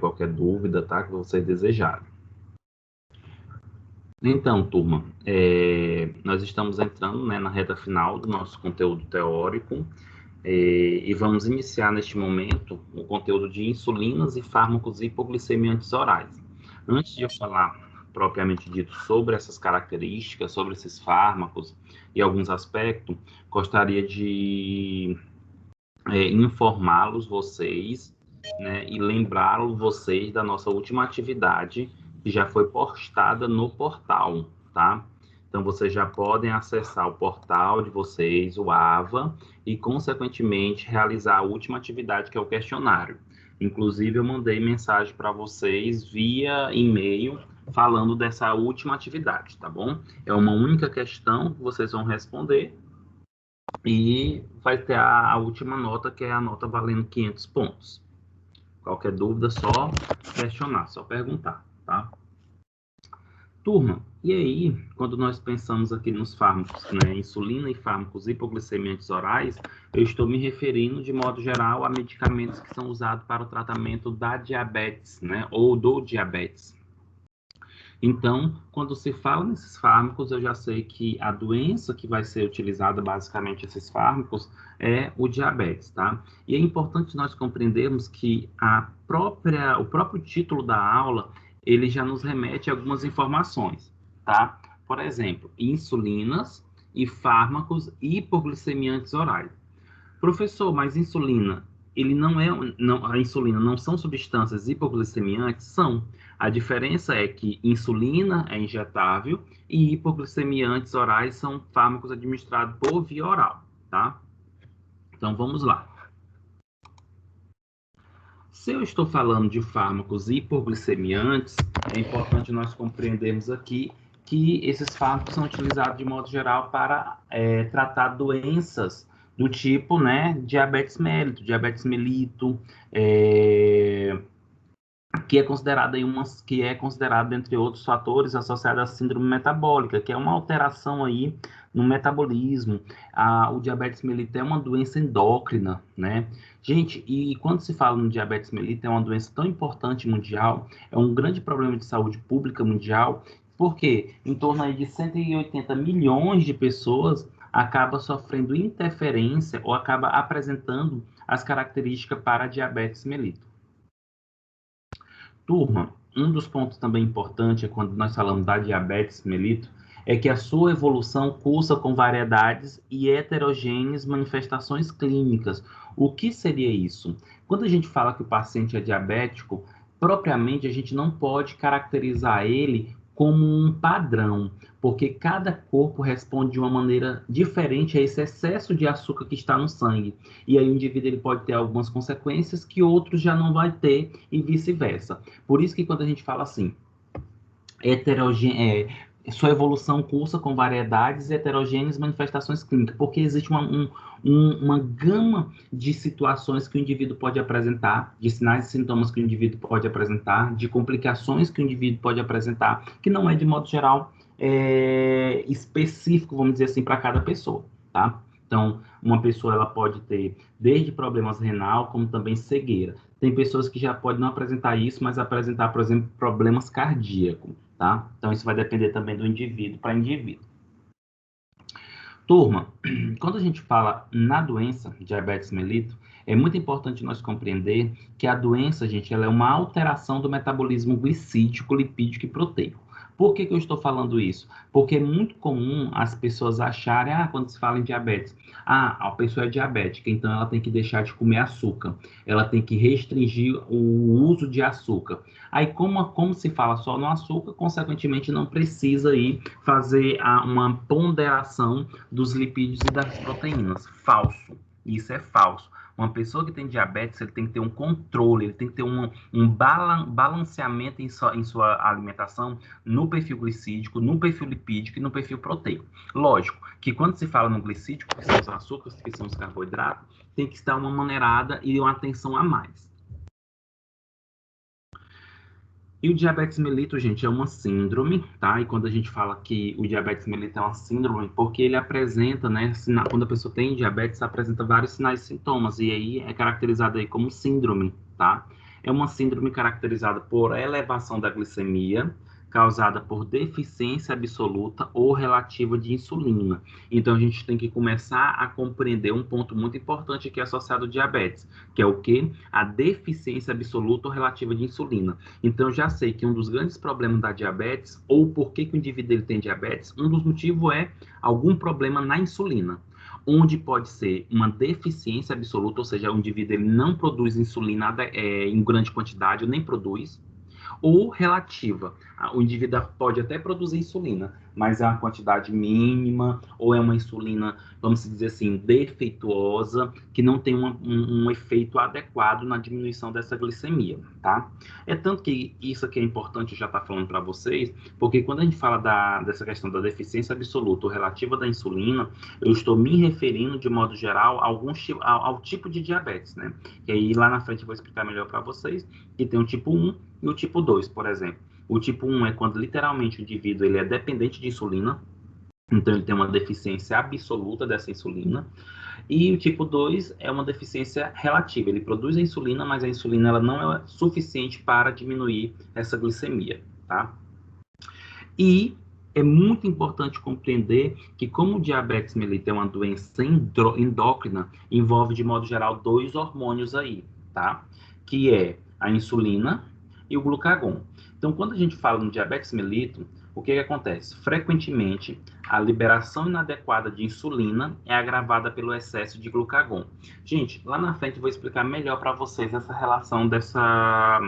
qualquer dúvida, tá? Que vocês desejarem. Então, turma, nós estamos entrando, né, na reta final do nosso conteúdo teórico e vamos iniciar neste momento o conteúdo de insulinas e fármacos hipoglicemiantes orais. Antes de eu falar propriamente dito sobre essas características, sobre esses fármacos e alguns aspectos, gostaria de informá-los vocês, né, e lembrá-los vocês da nossa última atividade que já foi postada no portal, tá? Então, vocês já podem acessar o portal de vocês, o AVA, e, consequentemente, realizar a última atividade, que é o questionário. Inclusive, eu mandei mensagem para vocês via e-mail falando dessa última atividade, tá bom? É uma única questão que vocês vão responder e vai ter a última nota, que é a nota valendo 500 pontos. Qualquer dúvida, só questionar, só perguntar, tá? Turma, e aí, quando nós pensamos aqui nos fármacos, né, insulina e fármacos hipoglicemiantes orais, eu estou me referindo, de modo geral, a medicamentos que são usados para o tratamento da diabetes, né, ou do diabetes. Então, quando se fala nesses fármacos, eu já sei que a doença que vai ser utilizada, basicamente, esses fármacos, é o diabetes, tá? E é importante nós compreendermos que o próprio título da aula, ele já nos remete a algumas informações, tá? Por exemplo, insulinas e fármacos hipoglicemiantes orais. Professor, mas insulina, a insulina não são substâncias hipoglicemiantes? São. A diferença é que insulina é injetável e hipoglicemiantes orais são fármacos administrados por via oral, tá? Então, vamos lá. Se eu estou falando de fármacos hipoglicemiantes, é importante nós compreendermos aqui que esses fármacos são utilizados de modo geral para tratar doenças do tipo, né, diabetes mellitus, que é considerado, entre outros fatores, associado à síndrome metabólica, que é uma alteração aí no metabolismo. O diabetes mellitus é uma doença endócrina, né? Gente, e quando se fala no diabetes mellitus, é uma doença tão importante mundial, é um grande problema de saúde pública mundial, porque em torno aí de 180 milhões de pessoas acaba sofrendo interferência ou acaba apresentando as características para diabetes mellitus. Turma, um dos pontos também importantes é quando nós falamos da diabetes mellitus, é que a sua evolução cursa com variedades e heterogêneas manifestações clínicas. O que seria isso? Quando a gente fala que o paciente é diabético, propriamente a gente não pode caracterizar ele como um padrão, porque cada corpo responde de uma maneira diferente a esse excesso de açúcar que está no sangue. E aí o indivíduo ele pode ter algumas consequências que outros já não vai ter e vice-versa. Por isso que quando a gente fala assim, sua evolução cursa com variedades e heterogêneas manifestações clínicas, porque existe uma gama de situações que o indivíduo pode apresentar, de sinais e sintomas que o indivíduo pode apresentar, de complicações que o indivíduo pode apresentar, que não é, de modo geral, específico, vamos dizer assim, para cada pessoa, tá? Então, uma pessoa ela pode ter desde problemas renal, como também cegueira. Tem pessoas que já podem não apresentar isso, mas apresentar, por exemplo, problemas cardíacos, tá? Então, isso vai depender também do indivíduo para indivíduo. Turma, quando a gente fala na doença diabetes mellitus, é muito importante nós compreender que a doença, gente, ela é uma alteração do metabolismo glicídico, lipídico e proteico. Por que eu estou falando isso? Porque é muito comum as pessoas acharem, quando se fala em diabetes, a pessoa é diabética, então ela tem que deixar de comer açúcar, ela tem que restringir o uso de açúcar. Aí, como se fala só no açúcar, consequentemente não precisa aí fazer uma ponderação dos lipídios e das proteínas. Falso. Isso é falso. Uma pessoa que tem diabetes, ele tem que ter um controle, ele tem que ter um balanceamento em sua alimentação no perfil glicídico, no perfil lipídico e no perfil proteico. Lógico que quando se fala no glicídico, que são os açúcares, que são os carboidratos, tem que estar uma maneirada e uma atenção a mais. E o diabetes mellitus, gente, é uma síndrome, tá? E quando a gente fala que o diabetes mellitus é uma síndrome, porque ele apresenta, né, quando a pessoa tem diabetes, apresenta vários sinais e sintomas, e aí é caracterizado aí como síndrome, tá? É uma síndrome caracterizada por elevação da glicemia, causada por deficiência absoluta ou relativa de insulina. Então, a gente tem que começar a compreender um ponto muito importante que é associado ao diabetes, que é o quê? A deficiência absoluta ou relativa de insulina. Então, eu já sei que um dos grandes problemas da diabetes, ou por que o indivíduo ele tem diabetes, um dos motivos é algum problema na insulina, onde pode ser uma deficiência absoluta, ou seja, o indivíduo ele não produz insulina em grande quantidade, ou nem produz, ou relativa. O indivíduo pode até produzir insulina, mas é uma quantidade mínima, ou é uma insulina, vamos dizer assim, defeituosa, que não tem um efeito adequado na diminuição dessa glicemia, tá? É tanto que isso aqui é importante, eu já estar falando para vocês, porque quando a gente fala dessa questão da deficiência absoluta ou relativa da insulina, eu estou me referindo, de modo geral, ao tipo de diabetes, né? E aí, lá na frente, eu vou explicar melhor para vocês, que tem o tipo 1 e o tipo 2, por exemplo. O tipo 1 é quando literalmente o indivíduo ele é dependente de insulina, então ele tem uma deficiência absoluta dessa insulina. E o tipo 2 é uma deficiência relativa, ele produz a insulina, mas a insulina ela não é suficiente para diminuir essa glicemia, tá? E é muito importante compreender que, como o diabetes mellitus é uma doença endócrina, envolve, de modo geral, dois hormônios aí, tá? Que é a insulina e o glucagon. Então, quando a gente fala no diabetes mellitus, o que acontece? Frequentemente, a liberação inadequada de insulina é agravada pelo excesso de glucagon. Gente, lá na frente eu vou explicar melhor para vocês essa relação dessa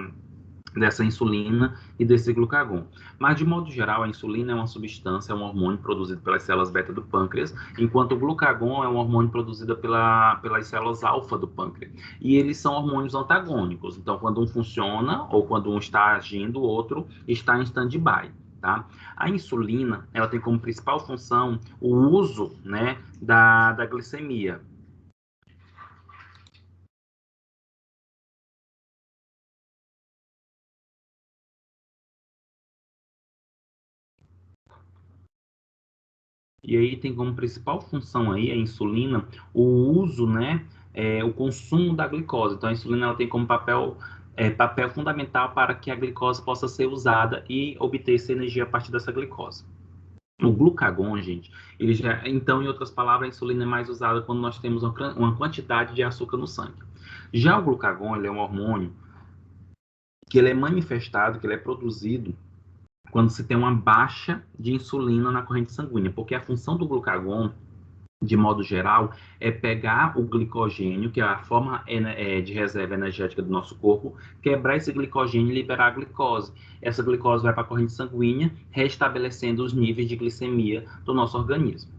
insulina e desse glucagon. Mas, de modo geral, a insulina é uma substância, é um hormônio produzido pelas células beta do pâncreas, enquanto o glucagon é um hormônio produzido pelas células alfa do pâncreas. E eles são hormônios antagônicos. Então, quando um funciona, ou quando um está agindo, o outro está em stand-by. Tá? A insulina, ela tem como principal função o uso, né, da glicemia. E aí tem como principal função aí a insulina o uso, né, o consumo da glicose. Então a insulina ela tem como papel fundamental para que a glicose possa ser usada e obter essa energia a partir dessa glicose. O glucagon, gente, ele já, então, em outras palavras, a insulina é mais usada quando nós temos uma quantidade de açúcar no sangue. Já o glucagon, ele é um hormônio que ele é manifestado, que ele é produzido quando se tem uma baixa de insulina na corrente sanguínea, porque a função do glucagon, de modo geral, é pegar o glicogênio, que é a forma de reserva energética do nosso corpo, quebrar esse glicogênio e liberar a glicose. Essa glicose vai para a corrente sanguínea, restabelecendo os níveis de glicemia do nosso organismo.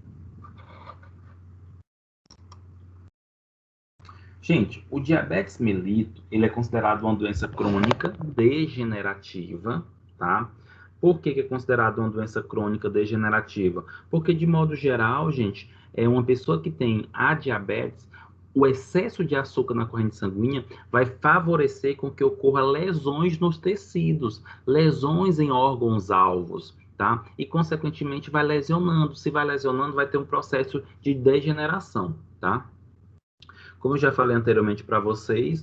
Gente, o diabetes mellitus, ele é considerado uma doença crônica degenerativa, tá? Por que é considerado uma doença crônica degenerativa? Porque, de modo geral, gente, é uma pessoa que tem a diabetes, o excesso de açúcar na corrente sanguínea vai favorecer com que ocorra lesões nos tecidos, lesões em órgãos-alvos, tá? E, consequentemente, vai lesionando. Se vai lesionando, vai ter um processo de degeneração, tá? Como eu já falei anteriormente para vocês,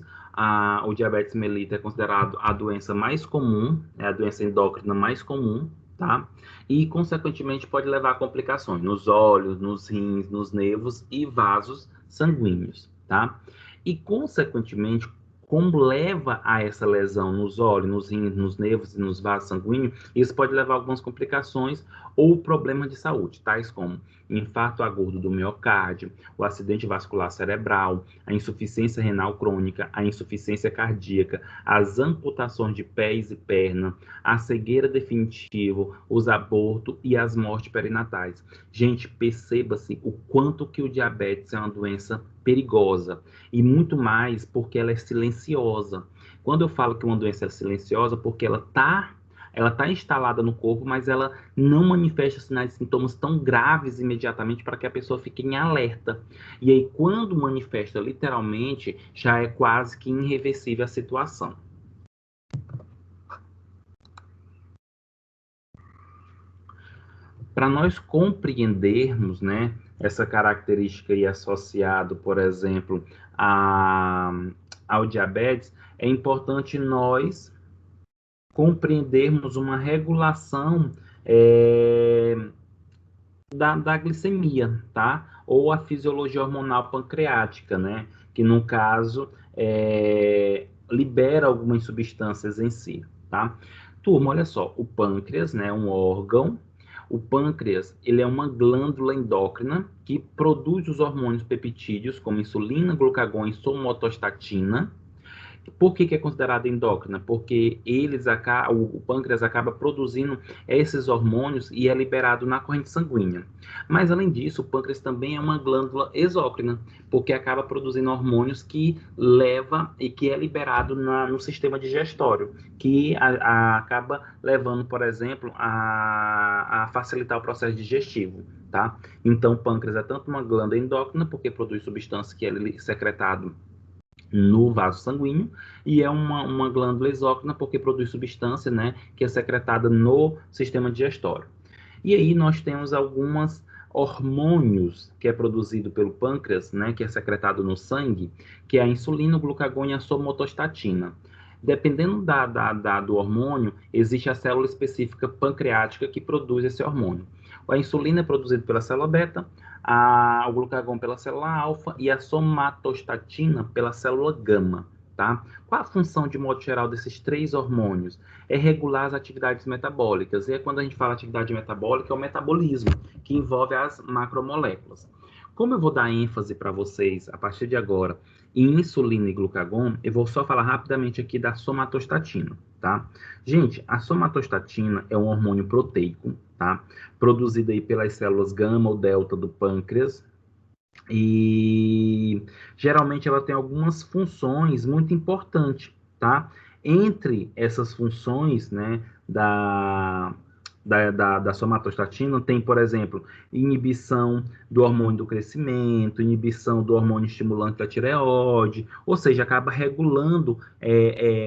o diabetes mellitus é considerado a doença mais comum, é a doença endócrina mais comum, tá? E, consequentemente, pode levar a complicações nos olhos, nos rins, nos nervos e vasos sanguíneos, tá? E, consequentemente, como leva a essa lesão nos olhos, nos rins, nos nervos e nos vasos sanguíneos, isso pode levar a algumas complicações ou problemas de saúde, tais como infarto agudo do miocárdio, o acidente vascular cerebral, a insuficiência renal crônica, a insuficiência cardíaca, as amputações de pés e perna, a cegueira definitiva, os abortos e as mortes perinatais. Gente, perceba-se o quanto que o diabetes é uma doença perigosa e muito mais porque ela é silenciosa. Quando eu falo que uma doença é silenciosa, porque ela está instalada no corpo, mas ela não manifesta sinais e sintomas tão graves imediatamente para que a pessoa fique em alerta. E aí, quando manifesta literalmente, já é quase que irreversível a situação. Para nós compreendermos, né, essa característica aí associado, por exemplo, a ao diabetes, é importante nós compreendermos uma regulação da glicemia, tá? Ou a fisiologia hormonal pancreática, né? Que no caso libera algumas substâncias em si, tá? Turma, olha só, o pâncreas, né, é um órgão. O pâncreas, ele é uma glândula endócrina que produz os hormônios peptídeos, como insulina, glucagon e somatostatina. Por que é considerada endócrina? Porque o pâncreas acaba produzindo esses hormônios e é liberado na corrente sanguínea. Mas, além disso, o pâncreas também é uma glândula exócrina, porque acaba produzindo hormônios que leva e que é liberado no sistema digestório, que acaba levando, por exemplo, a facilitar o processo digestivo. Tá? Então, o pâncreas é tanto uma glândula endócrina, porque produz substância que é secretado no vaso sanguíneo, e é uma glândula exócrina porque produz substância, né, que é secretada no sistema digestório. E aí nós temos alguns hormônios que é produzido pelo pâncreas, né, que é secretado no sangue, que é a insulina, o glucagon e a somatostatina. Dependendo do hormônio, existe a célula específica pancreática que produz esse hormônio. A insulina é produzida pela célula beta, o glucagon pela célula alfa e a somatostatina pela célula gama, tá? Qual a função, de modo geral, desses três hormônios? É regular as atividades metabólicas. E quando a gente fala atividade metabólica, é o metabolismo, que envolve as macromoléculas. Como eu vou dar ênfase para vocês, a partir de agora, em insulina e glucagon, eu vou só falar rapidamente aqui da somatostatina, tá? Gente, a somatostatina é um hormônio proteico, tá? Produzido aí pelas células gama ou delta do pâncreas, e geralmente ela tem algumas funções muito importantes, tá? Entre essas funções, né, da somatostatina, tem, por exemplo, inibição do hormônio do crescimento, inibição do hormônio estimulante da tireoide, ou seja, acaba regulando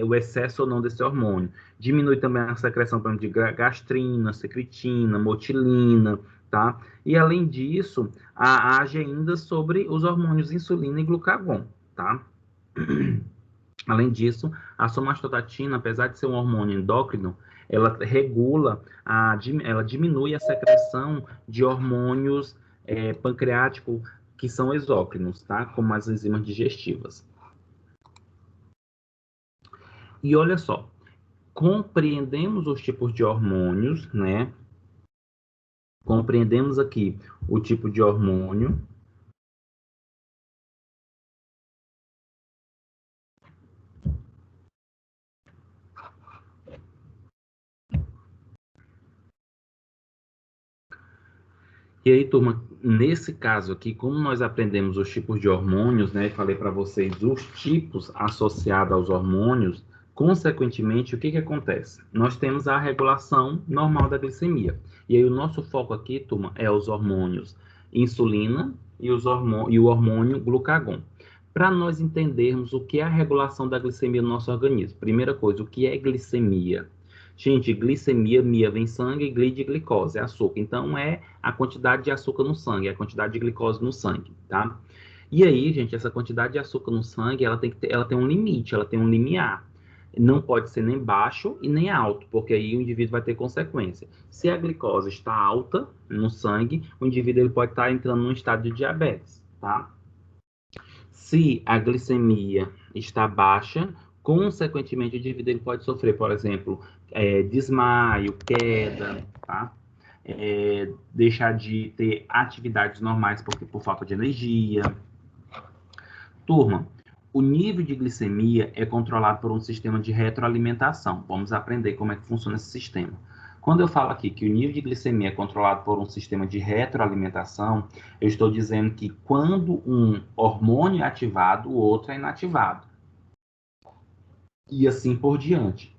o excesso ou não desse hormônio. Diminui também a secreção, por exemplo, de gastrina, secretina, motilina, tá? E, além disso, age ainda sobre os hormônios insulina e glucagon, tá? Além disso, a somatostatina, apesar de ser um hormônio endócrino, ela regula, ela diminui a secreção de hormônios pancreáticos que são exócrinos, tá? Como as enzimas digestivas. E olha só, compreendemos os tipos de hormônios, né? Compreendemos aqui o tipo de hormônio. E aí, turma, nesse caso aqui, como nós aprendemos os tipos de hormônios, né, e falei para vocês os tipos associados aos hormônios, consequentemente, o que acontece? Nós temos a regulação normal da glicemia. E aí, o nosso foco aqui, turma, é os hormônios insulina e o hormônio glucagon. Para nós entendermos o que é a regulação da glicemia no nosso organismo, primeira coisa, o que é glicemia? Gente, glicemia, mia vem sangue, gli de glicose, é açúcar. Então, é a quantidade de açúcar no sangue, é a quantidade de glicose no sangue, tá? E aí, gente, essa quantidade de açúcar no sangue, ela tem um limite, ela tem um limiar. Não pode ser nem baixo e nem alto, porque aí o indivíduo vai ter consequência. Se a glicose está alta no sangue, o indivíduo ele pode estar entrando num estado de diabetes, tá? Se a glicemia está baixa, consequentemente o indivíduo ele pode sofrer, por exemplo, desmaio, queda, tá? Deixar de ter atividades normais por falta de energia. Turma, o nível de glicemia é controlado por um sistema de retroalimentação. Vamos aprender como é que funciona esse sistema. Quando eu falo aqui que o nível de glicemia é controlado por um sistema de retroalimentação, eu estou dizendo que quando um hormônio é ativado, o outro é inativado. E assim por diante.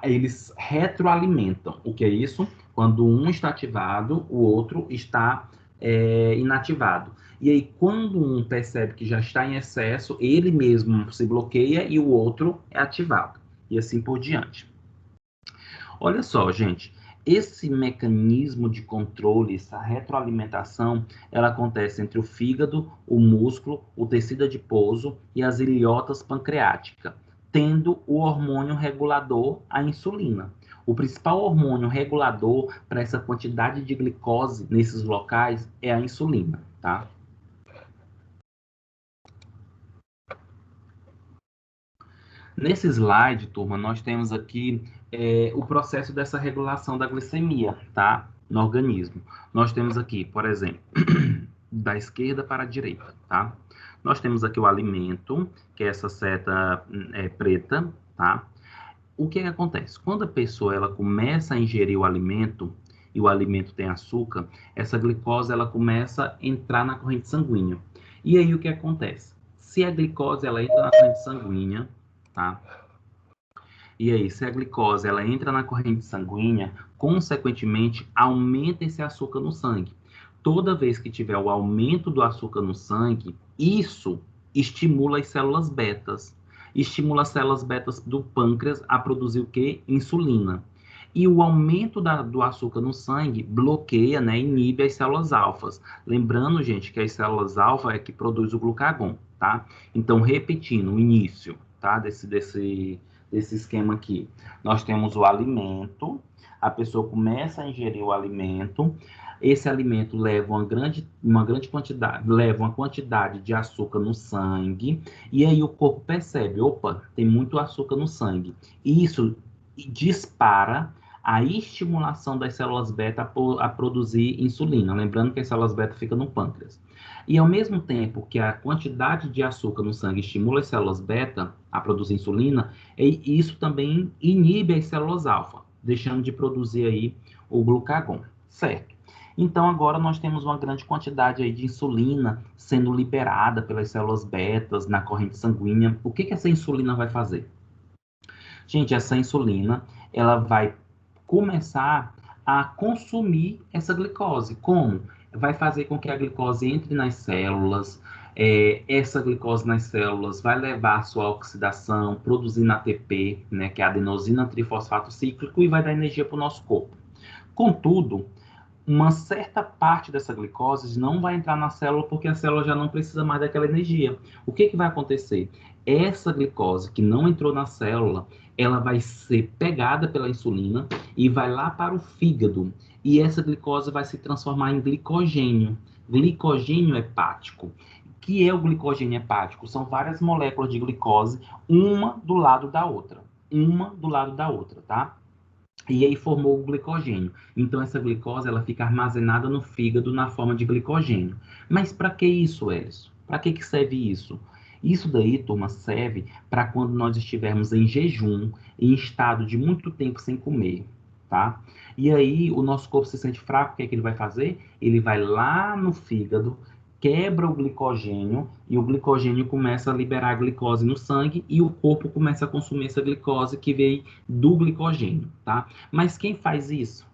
Eles retroalimentam. O que é isso? Quando um está ativado, o outro está inativado. E aí, quando um percebe que já está em excesso, ele mesmo se bloqueia e o outro é ativado. E assim por diante. Olha só, gente. Esse mecanismo de controle, essa retroalimentação, ela acontece entre o fígado, o músculo, o tecido adiposo e as ilhotas pancreáticas, tendo o hormônio regulador, a insulina. O principal hormônio regulador para essa quantidade de glicose nesses locais é a insulina, tá? Nesse slide, turma, nós temos aqui o processo dessa regulação da glicemia, tá? No organismo. Nós temos aqui, por exemplo, da esquerda para a direita, tá? Nós temos aqui o alimento, que é essa seta preta, tá? O que acontece? Quando a pessoa ela começa a ingerir o alimento, e o alimento tem açúcar, essa glicose ela começa a entrar na corrente sanguínea. E aí o que acontece? Se a glicose ela entra na corrente sanguínea, tá? E aí, se a glicose ela entra na corrente sanguínea, consequentemente aumenta esse açúcar no sangue. Toda vez que tiver o aumento do açúcar no sangue, isso estimula as células betas. Estimula as células betas do pâncreas a produzir o quê? Insulina. E o aumento do açúcar no sangue bloqueia, né, inibe as células alfas. Lembrando, gente, que as células alfa é que produz o glucagon, tá? Então, repetindo o início, tá, desse esquema aqui. Nós temos o alimento, a pessoa começa a ingerir o alimento, esse alimento leva uma grande quantidade, leva uma quantidade de açúcar no sangue, e aí o corpo percebe, opa, tem muito açúcar no sangue. E isso dispara a estimulação das células beta a produzir insulina. Lembrando que as células beta ficam no pâncreas. E ao mesmo tempo que a quantidade de açúcar no sangue estimula as células beta a produzir insulina, isso também inibe as células alfa, deixando de produzir aí o glucagon, certo? Então agora nós temos uma grande quantidade aí de insulina sendo liberada pelas células betas na corrente sanguínea. O que essa insulina vai fazer? Gente, essa insulina, ela vai começar a consumir essa glicose. Como? Vai fazer com que a glicose entre nas células, essa glicose nas células vai levar a sua oxidação, produzindo ATP, né, que é adenosina trifosfato cíclico, e vai dar energia para o nosso corpo. Contudo, uma certa parte dessa glicose não vai entrar na célula porque a célula já não precisa mais daquela energia. O que vai acontecer? Essa glicose que não entrou na célula, ela vai ser pegada pela insulina e vai lá para o fígado. E essa glicose vai se transformar em glicogênio. Glicogênio hepático. O que é o glicogênio hepático? São várias moléculas de glicose, uma do lado da outra. Uma do lado da outra, tá? E aí formou o glicogênio. Então essa glicose ela fica armazenada no fígado na forma de glicogênio. Mas para que isso, Elison? Para que serve isso? Isso daí, turma, serve para quando nós estivermos em jejum, em estado de muito tempo sem comer, tá? E aí o nosso corpo se sente fraco, o que é que ele vai fazer? Ele vai lá no fígado, quebra o glicogênio e o glicogênio começa a liberar a glicose no sangue e o corpo começa a consumir essa glicose que veio do glicogênio, tá? Mas quem faz isso?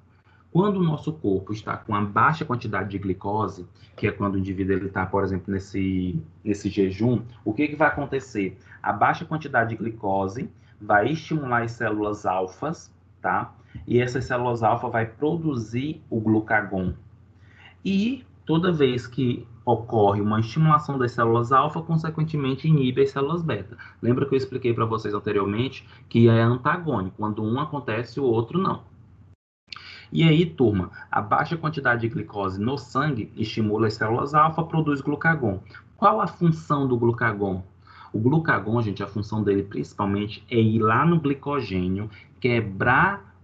Quando o nosso corpo está com uma baixa quantidade de glicose, que é quando o indivíduo está, por exemplo, nesse jejum, o que vai acontecer? A baixa quantidade de glicose vai estimular as células alfas, tá? E essas células alfa vai produzir o glucagon. E toda vez que ocorre uma estimulação das células alfa, consequentemente inibe as células beta. Lembra que eu expliquei para vocês anteriormente que é antagônico, quando um acontece, o outro não. E aí, turma, a baixa quantidade de glicose no sangue estimula as células alfa, produz glucagon. Qual a função do glucagon? O glucagon, gente, a função dele principalmente é ir lá no glicogênio, quebrar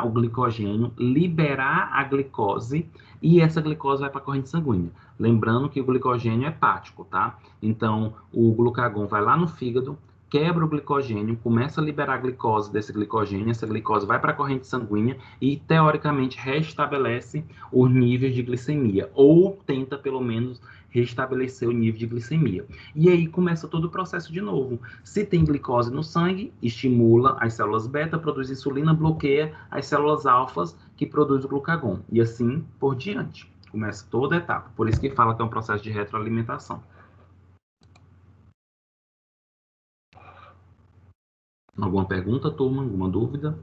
o glicogênio, liberar a glicose e essa glicose vai para a corrente sanguínea. Lembrando que o glicogênio é hepático, tá? Então, o glucagon vai lá no fígado, quebra o glicogênio, começa a liberar a glicose desse glicogênio, essa glicose vai para a corrente sanguínea e, teoricamente, restabelece os níveis de glicemia, ou tenta, pelo menos, restabelecer o nível de glicemia. E aí começa todo o processo de novo. Se tem glicose no sangue, estimula as células beta, produz insulina, bloqueia as células alfas que produzem o glucagon. E assim por diante. Começa toda a etapa. Por isso que fala que é um processo de retroalimentação. Alguma pergunta, turma? Alguma dúvida?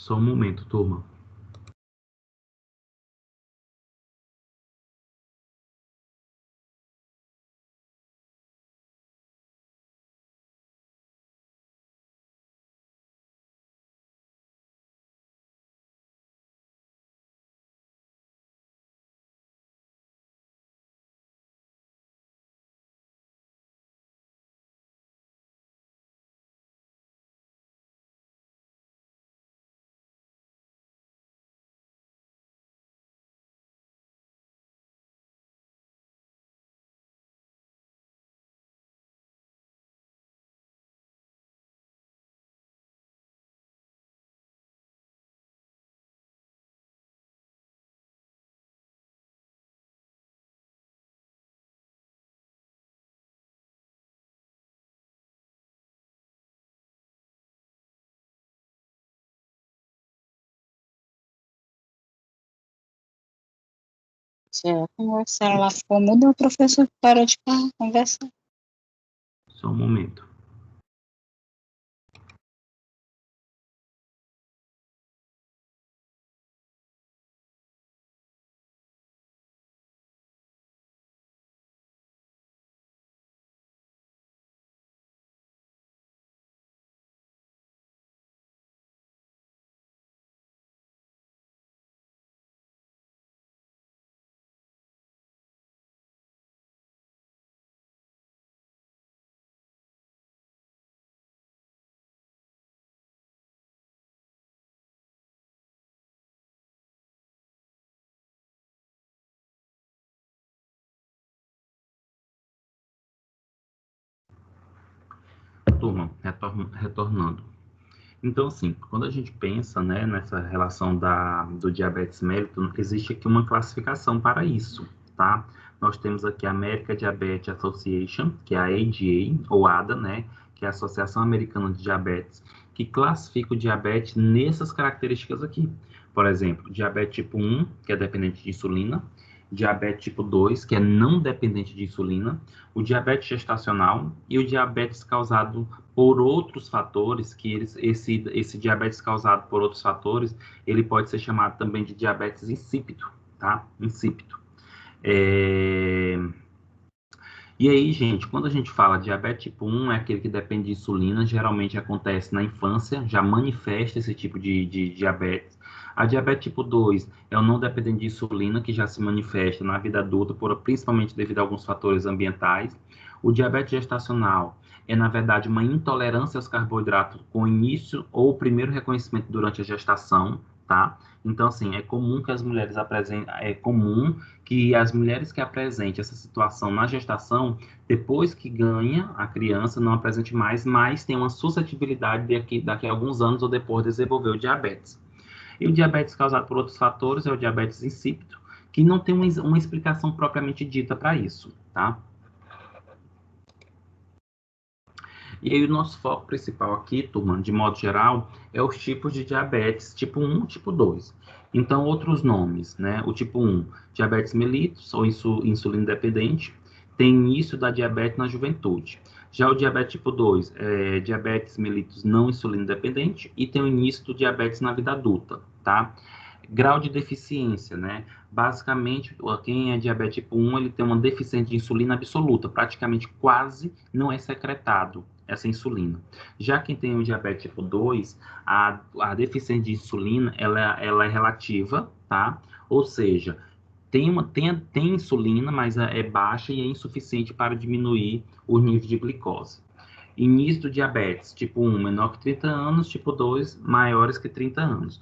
Só um momento, turma. Se a conversa ela ficou muda, o professor parou de conversar. Só um momento. Turma, retornando. Então, assim, quando a gente pensa, né, nessa relação do diabetes mellitus, existe aqui uma classificação para isso, tá? Nós temos aqui a American Diabetes Association, que é a ADA, ou ADA, né, que é a Associação Americana de Diabetes, que classifica o diabetes nessas características aqui. Por exemplo, diabetes tipo 1, que é dependente de insulina, diabetes tipo 2, que é não dependente de insulina, o diabetes gestacional e o diabetes causado por outros fatores, que esse diabetes causado por outros fatores, ele pode ser chamado também de diabetes insípido, tá? Insípido. E aí, gente, quando a gente fala diabetes tipo 1, é aquele que depende de insulina, geralmente acontece na infância, já manifesta esse tipo de diabetes. A diabetes tipo 2 é o não dependente de insulina, que já se manifesta na vida adulta, principalmente devido a alguns fatores ambientais. O diabetes gestacional é, na verdade, uma intolerância aos carboidratos com início ou primeiro reconhecimento durante a gestação, tá? Então, assim, é comum que as mulheres que apresentem essa situação na gestação, depois que ganha a criança, não apresente mais, mas tem uma suscetibilidade daqui a alguns anos ou depois de desenvolver o diabetes. E o diabetes causado por outros fatores é o diabetes insípido, que não tem uma explicação propriamente dita para isso, tá? E aí o nosso foco principal aqui, turma, de modo geral, é os tipos de diabetes, tipo 1 e tipo 2. Então, outros nomes, né? O tipo 1, diabetes mellitus, ou insulina dependente, tem início da diabetes na juventude. Já o diabetes tipo 2 é diabetes mellitus não insulina dependente e tem o início do diabetes na vida adulta, tá? Grau de deficiência, né? Basicamente, quem é diabetes tipo 1, ele tem uma deficiência de insulina absoluta, praticamente quase não é secretado essa insulina. Já quem tem o diabetes tipo 2, a deficiência de insulina, ela é relativa, tá? Ou seja, tem insulina, mas é baixa e é insuficiente para diminuir o nível de glicose. Início do diabetes, tipo 1, menor que 30 anos, tipo 2, maiores que 30 anos.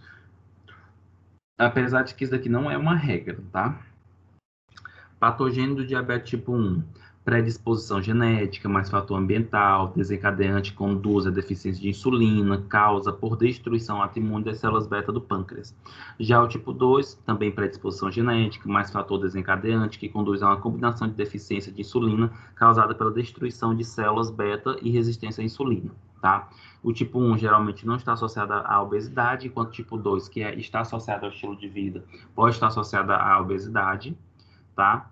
Apesar de que isso daqui não é uma regra, tá? Patogênio do diabetes tipo 1, predisposição genética, mais fator ambiental, desencadeante conduz à deficiência de insulina, causa por destruição autoimune das células beta do pâncreas. Já o tipo 2, também predisposição genética, mais fator desencadeante, que conduz a uma combinação de deficiência de insulina causada pela destruição de células beta e resistência à insulina, tá? O tipo 1 geralmente não está associado à obesidade, enquanto o tipo 2, que está associado ao estilo de vida, pode estar associado à obesidade, tá?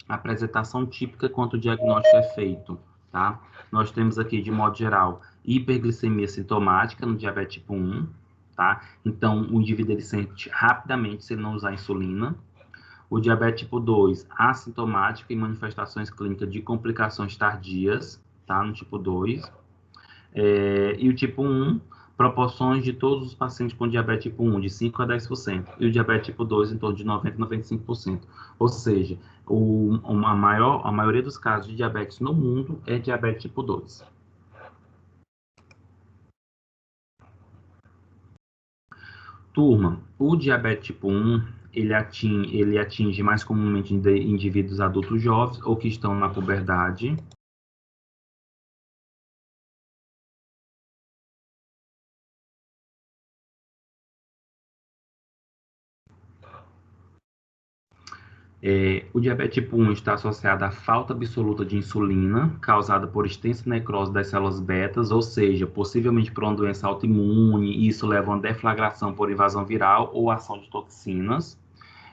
A apresentação típica quanto o diagnóstico é feito, tá? Nós temos aqui, de modo geral, hiperglicemia sintomática no diabetes tipo 1, tá? Então, o indivíduo ele sente rapidamente se ele não usar insulina. O diabetes tipo 2, assintomático e manifestações clínicas de complicações tardias, tá? No tipo 2. E o tipo 1, proporções de todos os pacientes com diabetes tipo 1, de 5 a 10%. E o diabetes tipo 2, em torno de 90 a 95%. Ou seja, a maioria dos casos de diabetes no mundo é diabetes tipo 2. Turma, o diabetes tipo 1, ele atinge mais comumente indivíduos adultos jovens ou que estão na puberdade. O diabetes tipo 1 está associado à falta absoluta de insulina, causada por extensa necrose das células betas, ou seja, possivelmente por uma doença autoimune, e isso leva a uma deflagração por invasão viral ou ação de toxinas.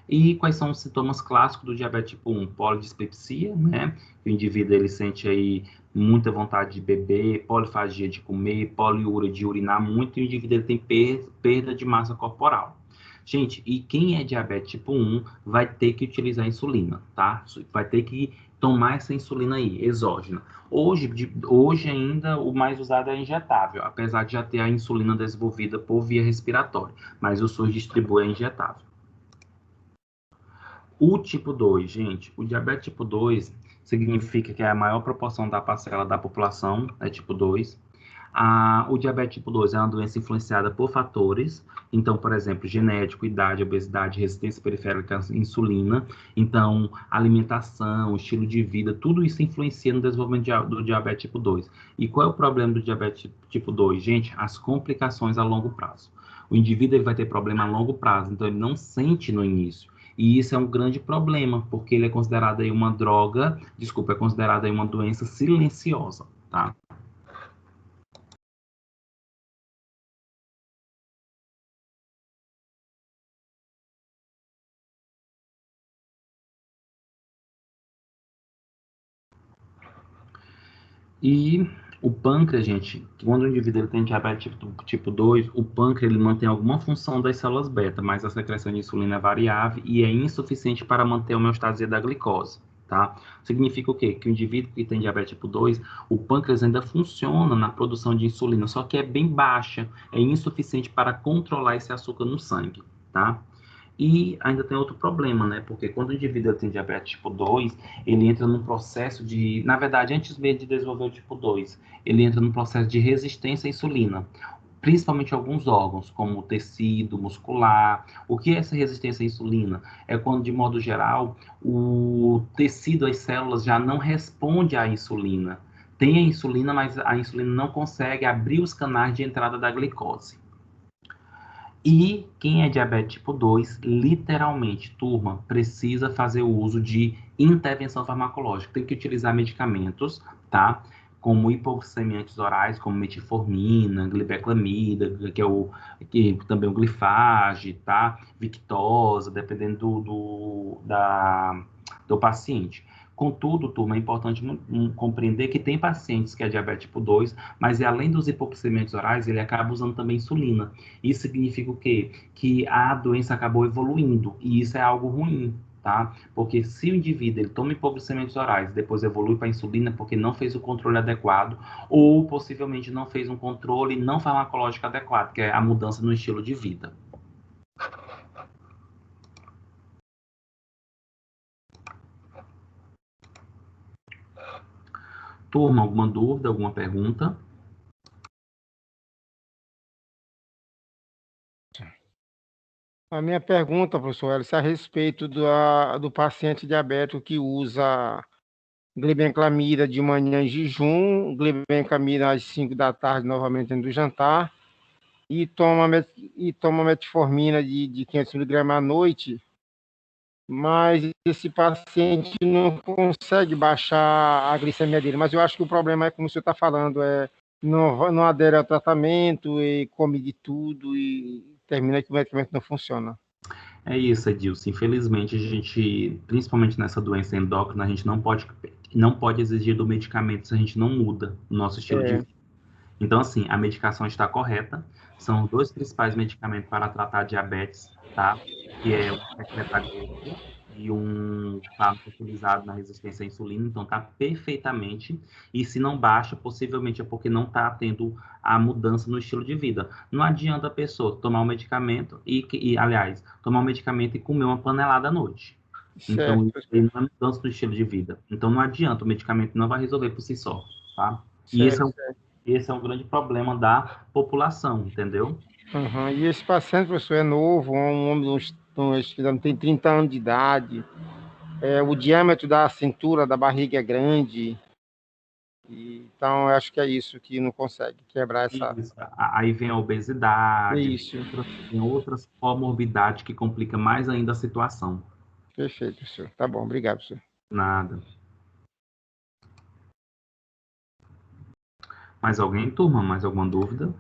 E quais são os sintomas clássicos do diabetes tipo 1? Polidispepsia, né? O indivíduo ele sente aí muita vontade de beber, polifagia de comer, poliúria de urinar muito, e o indivíduo ele tem perda de massa corporal. Gente, e quem é diabetes tipo 1 vai ter que utilizar insulina, tá? Vai ter que tomar essa insulina aí, exógena. Hoje ainda o mais usado é injetável, apesar de já ter a insulina desenvolvida por via respiratória, mas o SUS distribui a injetável. O tipo 2, gente, o diabetes tipo 2 significa que é a maior proporção da parcela da população é tipo 2. O diabetes tipo 2 é uma doença influenciada por fatores, então, por exemplo, genético, idade, obesidade, resistência periférica à insulina. Então, alimentação, estilo de vida, tudo isso influencia no desenvolvimento do diabetes tipo 2. E qual é o problema do diabetes tipo 2? Gente, as complicações a longo prazo. O indivíduo ele vai ter problema a longo prazo, então ele não sente no início. E isso é um grande problema, porque ele é considerado aí uma droga, é considerado aí uma doença silenciosa, tá? E o pâncreas, gente, quando o indivíduo ele tem diabetes tipo 2, o pâncreas ele mantém alguma função das células beta, mas a secreção de insulina é variável e é insuficiente para manter a homeostasia da glicose, tá? Significa o quê? Que o indivíduo que tem diabetes tipo 2, o pâncreas ainda funciona na produção de insulina, só que é bem baixa, é insuficiente para controlar esse açúcar no sangue, tá? E ainda tem outro problema, né? Porque quando o indivíduo tem diabetes tipo 2, ele entra num processo de... Na verdade, antes mesmo de desenvolver o tipo 2, ele entra num processo de resistência à insulina, principalmente alguns órgãos, como o tecido muscular. O que é essa resistência à insulina? É quando, de modo geral, o tecido, as células já não responde à insulina. Tem a insulina, mas a insulina não consegue abrir os canais de entrada da glicose. E quem é diabetes tipo 2, literalmente, turma, precisa fazer o uso de intervenção farmacológica. Tem que utilizar medicamentos, tá? Como hipoglicemiantes orais, como metformina, glibeclamida, que também o glifage, tá? Victoza, dependendo do paciente. Contudo, turma, é importante compreender que tem pacientes que é diabetes tipo 2, mas além dos hipoglicemiantes orais, ele acaba usando também insulina. Isso significa o quê? Que a doença acabou evoluindo, e isso é algo ruim, tá? Porque se o indivíduo ele toma hipoglicemiantes orais, depois evolui para insulina porque não fez o controle adequado, ou possivelmente não fez um controle não farmacológico adequado, que é a mudança no estilo de vida. Turma, alguma dúvida, alguma pergunta? A minha pergunta, professor, é a respeito do paciente diabético que usa glibenclamida de manhã em jejum, glibenclamida às 5 da tarde, novamente antes do jantar, e toma metformina de 500 miligramas à noite, mas esse paciente não consegue baixar a glicemia dele. Mas eu acho que o problema é, como o senhor está falando, não adere ao tratamento e come de tudo e termina que o medicamento não funciona. É isso, Edilson. Infelizmente, a gente, principalmente nessa doença endócrina, a gente não pode exigir do medicamento se a gente não muda o nosso estilo de vida. Então, assim, a medicação está correta. São os dois principais medicamentos para tratar diabetes, tá? Que é o secretagosto e um fármaco utilizado na resistência à insulina. Então, tá perfeitamente. E se não baixa, possivelmente é porque não está tendo a mudança no estilo de vida. Não adianta a pessoa tomar o medicamento aliás, tomar o medicamento e comer uma panelada à noite. Então, Certo, isso aí não é mudança do estilo de vida. Então, não adianta, o medicamento não vai resolver por si só, tá? E certo. esse é um grande problema da população, entendeu? Uhum. E esse paciente, professor, é novo, é um homem, tem 30 anos de idade, o diâmetro da cintura, da barriga é grande, então eu acho que é isso que não consegue quebrar essa. Isso. Aí vem a obesidade, Isso, vem outras comorbidades que complicam mais ainda a situação. perfeito, professor. Tá bom, obrigado, professor. Nada. Mais alguém, turma? Mais alguma dúvida?